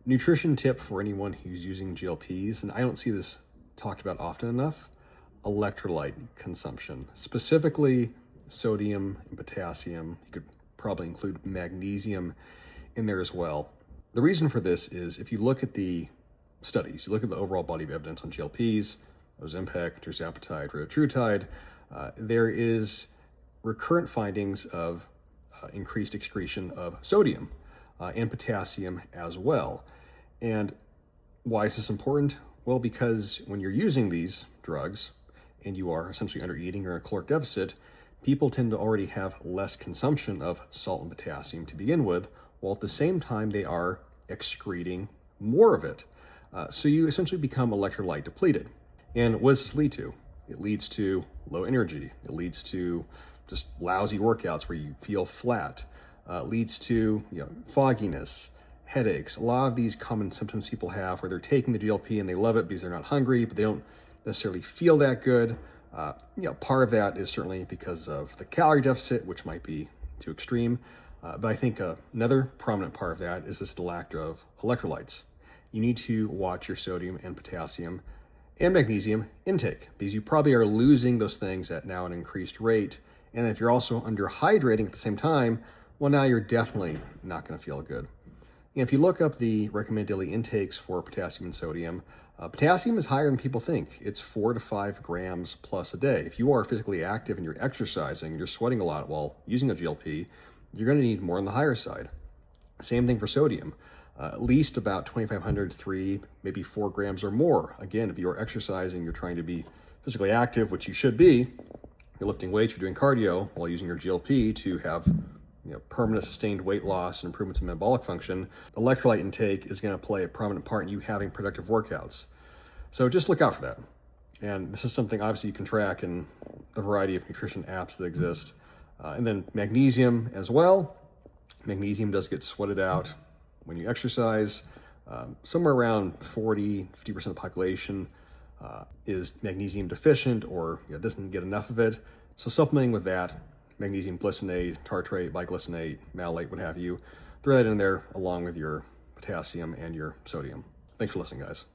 Nutrition tip for anyone who's using GLPs, and I don't see this talked about often enough: electrolyte consumption, specifically sodium and potassium. You could probably include magnesium in there as well. The reason for this is if you look at the studies, you look at the overall body of evidence on GLPs, Ozempic, tirzepatide, retatrutide, there is recurrent findings of increased excretion of sodium and potassium as well. And why is this important? Well, because when you're using these drugs and you are essentially under eating or in a caloric deficit, people tend to already have less consumption of salt and potassium to begin with, while at the same time they are excreting more of it. So you essentially become electrolyte depleted. And what does this lead to? It leads to low energy. It leads to just lousy workouts where you feel flat. Leads to fogginess, headaches, a lot of these common symptoms people have where they're taking the GLP and they love it because they're not hungry, but they don't necessarily feel that good. Part of that is certainly because of the calorie deficit, which might be too extreme. But I think another prominent part of that is this lack of electrolytes. You need to watch your sodium and potassium and magnesium intake because you probably are losing those things at now an increased rate. And if you're also underhydrating at the same time, well, now you're definitely not going to feel good. And if you look up the recommended daily intakes for potassium and sodium, potassium is higher than people think. It's 4 to 5 grams plus a day. If you are physically active and you're exercising and you're sweating a lot while using a GLP, you're going to need more on the higher side. Same thing for sodium. At least about 2,500, 3, maybe 4 grams or more. Again, if you're exercising, you're trying to be physically active, which you should be. You're lifting weights, you're doing cardio while using your GLP to have permanent sustained weight loss and improvements in metabolic function. Electrolyte intake is going to play a prominent part in you having productive workouts. So just look out for that. And this is something obviously you can track in the variety of nutrition apps that exist. And then magnesium as well. Magnesium does get sweated out when you exercise. Somewhere around 40, 50% of the population is magnesium deficient or doesn't get enough of it. So supplementing with that, magnesium glycinate, tartrate, biglycinate, malate, what have you, throw that in there along with your potassium and your sodium. Thanks for listening, guys.